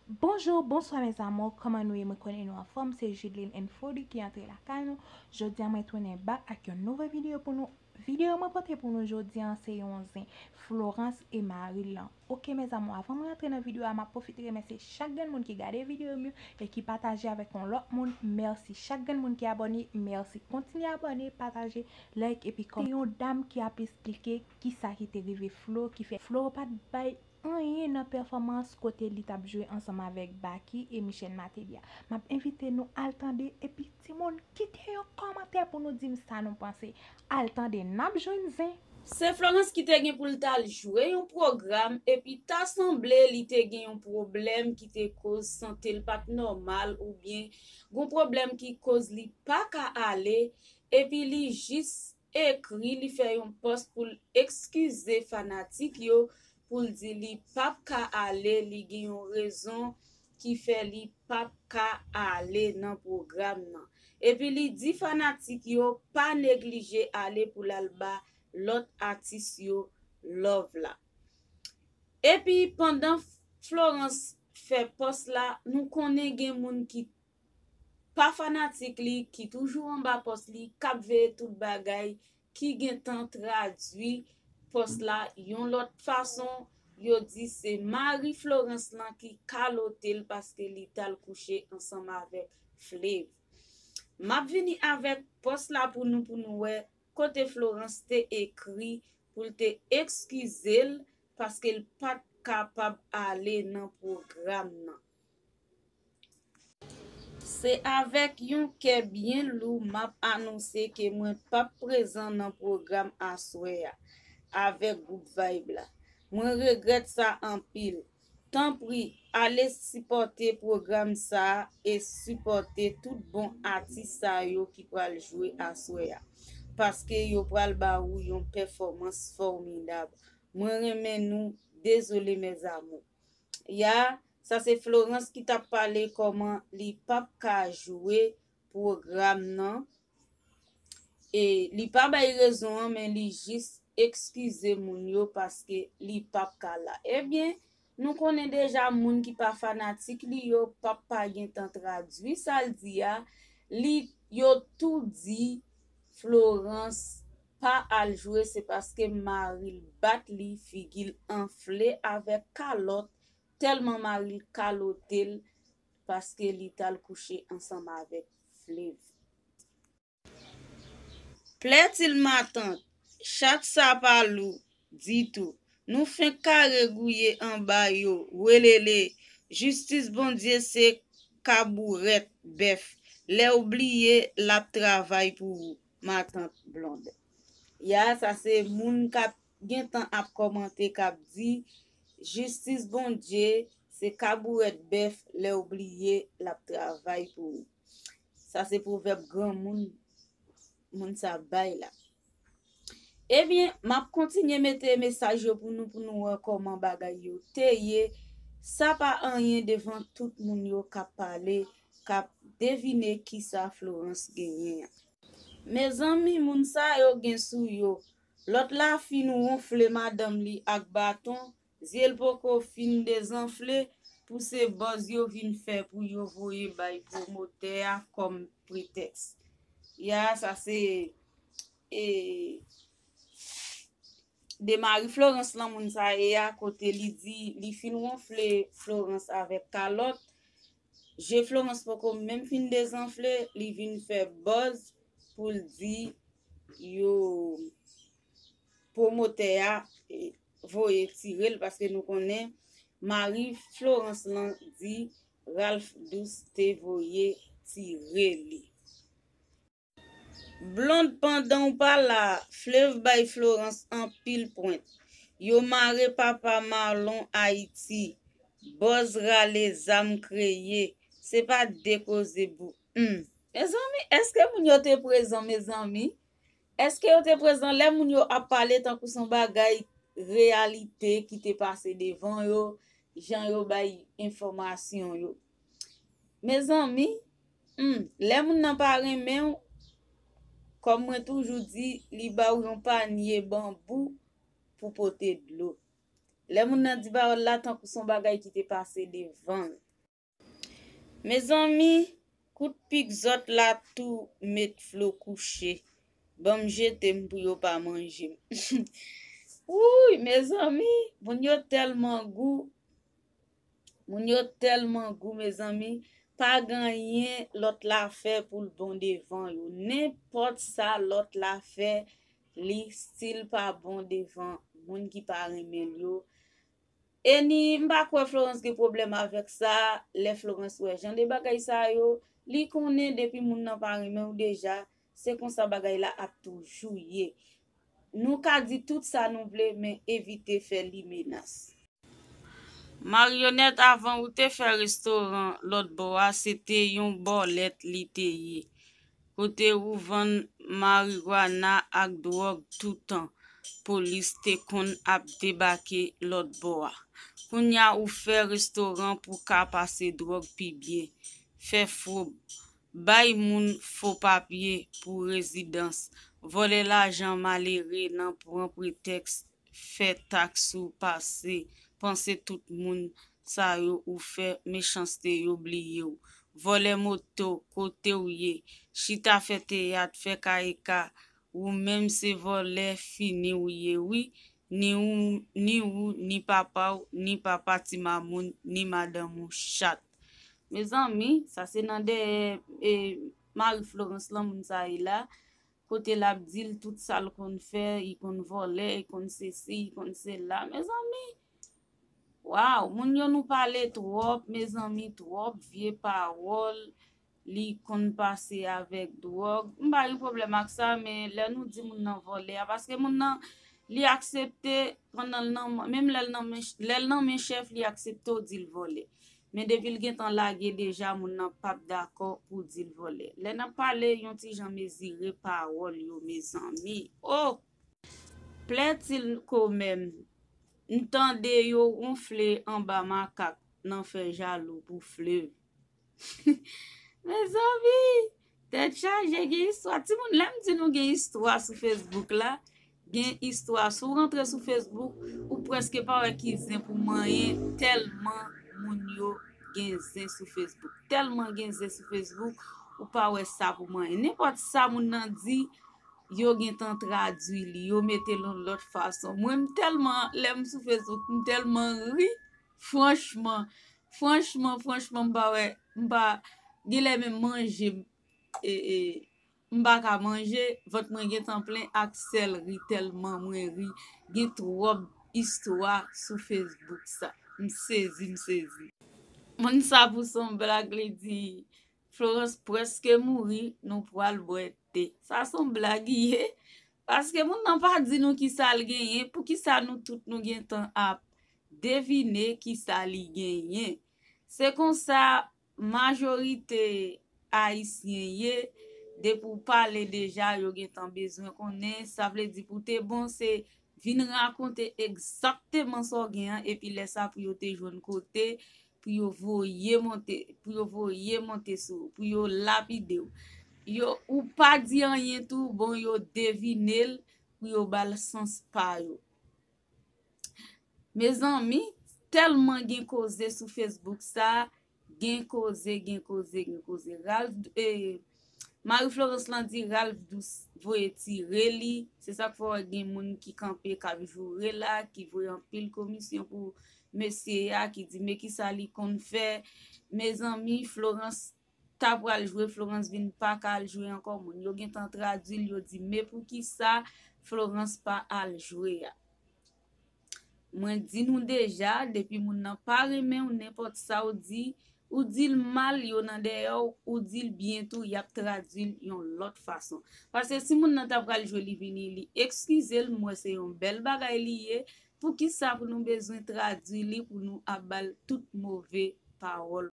Bonjour, bonsoir mes amours, comment nous me connaissons en forme, c'est Judeline Enfodi qui entre la caille. Je dis à moi tourner bas avec une nouvelle vidéo pour nous. Vidéo m'a porté pour nous aujourd'hui c'est 11 Florence et Marie là. OK mes amours, avant de rentrer dans la vidéo, m'a profiter de remercier chaque monde qui regarde la vidéo mieux et qui partage avec l'autre monde. Merci chaque monde qui est abonné, merci. Continuez à abonner, partager, like et puis comme une dame qui a expliqué qui ça qui t'est arrivé Flo qui fait Flo pas de bail rien dans performance côté li t'a joué ensemble avec Baki et Michel Matelia. M'a invité nous à attendre et puis ti moun quitte un commentaire pour nous dire ça nous penser. Attendre n'a joine zin. C'est Florence qui te gen pour le jouer un programme et puis t'a semblé li te gen un problème qui te cause santé le pas normal ou bien un problème qui cause li pas ka aller et puis li juste écrit li fait un post pour excuser fanatique yo pour dire li pas ka aller li gen une raison qui fait li pas ka aller dans programme nan. Et puis li dit fanatique yo pas négliger aller pour l'alba l'autre artiste yo love la. Et puis pendant Florence fait post là, nous connaissons gen moun qui pas fanatique li, qui toujours en bas post li, kap ve tout bagay, qui gen tan traduit post là yon l'autre façon. Yo dit c'est Marie Florence lan qui kalotel parce que li tal couché ensemble avec Flav. M'a vini avec post là pour nous ouais côté Florence te écrit pour te excuser parce qu'elle pas capable aller dans programme nan. C'est avec yon ke bien lou m'a annoncé que moi pas présent dans programme à soya avec groupe vibe là. Moi regrette ça en pile. Tant pis, allez supporter programme ça et supporter tout bon artiste ça yo qui pral jouer à soya. Parce que yo pral ba ou yon performance formidable. Moi remè nous, désolé mes amours. Ça c'est Florence qui t'a parlé comment li pap ka jouer programme nan. Et li pa bay raison mais li juste excuse moun yo parce que li pap ka la. Eh bien, nous connaissons déjà moun qui pas fanatique li yo pap pa gen tan traduit ça le dit ya. Li yo tout dit Florence pas al jouer c'est parce que Marie bat li figil enflé avec calotte tellement Marie calotel parce que li tal couché ensemble avec Flav. Plaît-il m'attendre? Chaque sapalou dit tout. Nous fin carré gouillé en bas yo. Welele. Justice bon Dieu c'est kabouret bef. Les oublié la travail pour vous. Ma tante blonde. Ça c'est moun kap gen tan ap commenter kap dit justice bon Dieu c'est kabouret bef. Les oublié la travail pour vous. Ça c'est proverbe grand moun sa bay là. Eh bien, m'a continuer mettre message pour nous comment bagay yo teye. Ça pas rien devant tout moun yo k'ap parler, k'ap deviner qui ça Florence genyen. Mes amis moun sa yo gen sou yo. L'autre la fin nou ronfle madame li ak bâton, ziel poko fin désenflé pour se boz yo vin faire pour yo voyer bay promoteur comme prétexte. Ça c'est de Marie Florence lan moun sa côté li di li fin ronfle Florence avec calotte. J'ai Florence poko même fin désenflé, li vin faire buzz pour di yo promoteur voye tirer parce que nous connaît Marie Florence lan di Ralph Douce te voye tirer li. Blonde pendant ou pas la, Flav by Florence en pile pointe. Yo mare papa Marlon Haïti. Boz rale zam créé. C'est pas déposé bou. Mes amis, est-ce que moun yo te présent mes amis? Est-ce que yo te présent les moun yo a parlé tant que son bagay réalité qui te passé devant yo, jan yo bay information yo. Mes amis, les moun nan pa remen comme moi toujours dit, li ba ou yon panier bambou pour porter de l'eau. Les moun nan di ba la tant que son bagay qui te passé devant. Mes amis, coup de pic zot la tout met Flo couché. Bon jete pour yo pas manger. Oui, mes amis, moun yo tellement goût, mes amis, pas gagné l'autre la fait pour le bon devant yo. N'importe ça l'autre la fait, li style pas bon devant moun qui pas remen yo. Et ni mba kwa Florence ge problème avec ça, les Florence ouais, j'en de bagay sa yo, li konnen depuis moun nan pa remen ou déjà, c'est comme ça bagay la ap toujours ye. Nous ka dit tout ça nous vle, mais éviter faire li menace. Marionnette avant ou te fait restaurant l'autre bois, c'était yon bolet li te ye. Kote ou vend marijuana ak drogue tout temps. Police te kon ap debake l'autre bois. Kounya ou fait restaurant pour ka passe drogue pi bien. Fait froub. Bay moun faux papier pour résidence. Voler l'argent maléré nan pour un prétexte. Fait taxe ou passer. Pense tout moun sa yo ou fait méchanceté yo oublié ou. Voler moto côté ou ye. Chita fait théâtre fait kaika ou même se voler fini ou ye oui. Ni papa ti mamoun, ni madame ou chat. Mes amis, ça c'est dans des Marie-Florence là moun sa là. Côté la dit tout ça qu'on fait, il qu'on voler, il qu'on ceci, il qu'on cela. Mes amis, wow, moun yo nous parler trop, mes amis, trop vieux parole, li kon passe avec drogue. M'pa yon problème avec ça, mais là nous dit moun nan voler parce que moun nan li accepté pendant le nom, même l'el nan men chef li accepté ou dit voler. Mais depuis le gen tan lage déjà moun nan pas d'accord pour dire voler. Là n'a parler yon ti jan mesuré parole yo mes amis. Oh, plaît-il quand même N'tande yo ronfle en bas makak nan fait jaloux pour fleuve. Mes amis, tête chargé gen histoire. Ti moun lem di nou gen histoire sur Facebook là. Gen histoire. Sou rentre sur Facebook ou presque pas wè ki zin pour manye tellement moun yo gen zin sur Facebook. Tellement gen zin sur Facebook ou pas wè ça pour manye. N'importe ça moun nan di yo gen tan traduit li, yo mette l'autre façon. Moi tellement l'aime sur Facebook, tellement ri. Franchement, m'ba gile même manger m'ba ka manger, votre mwen gen tan plein Axel ri tellement mwen ri. Gen trop histoire sur Facebook ça. M'saisi. Mon sa pour son blague li di Florence presque mouri, nous pral boite. Ça son blague parce que moun nan pa di nou ki sa li genyen, pour ki sa nou tout nou gen tan ap deviner ki sa li genyen. C'est comme ça majorité haïtien ye de pour parler déjà yo gen tan besoin konnen, ça veut dire pour te bon c'est vin raconter exactement ça gen et puis laisse ça pour yo te joindre côté pour yo voyer monter sou, pour yo lapider yo ou pas di rien tout bon yo deviner pour yo bal sens pa yo. Mes amis, tellement gen cause sur Facebook ça, gen cause. Ralph Marie-Florence lan di Ralph Douce voye tire li, c'est ça qu'il faut gen moun ki kampe ka joure là, qui voye en pile commission pour monsieur ya qui dit mais qui ça li kon fait. Mes amis, Florence ta pral jouer, Florence vin pas kal jouer encore moun. Yo gen tan traduit, yo di mais pour qui ça Florence pas al jouer ya. Moi di nou déjà depuis moun nan pa remen ou n'importe ça ou dit mal yo nan derrière ou dit bien tout y a traduit yon l'autre façon. Parce que si moun nan ta pral jouer li vini li excusez moi c'est yon bel bagay lié pour qui ça pour nous besoin traduire li pour nous abal tout mauvais parole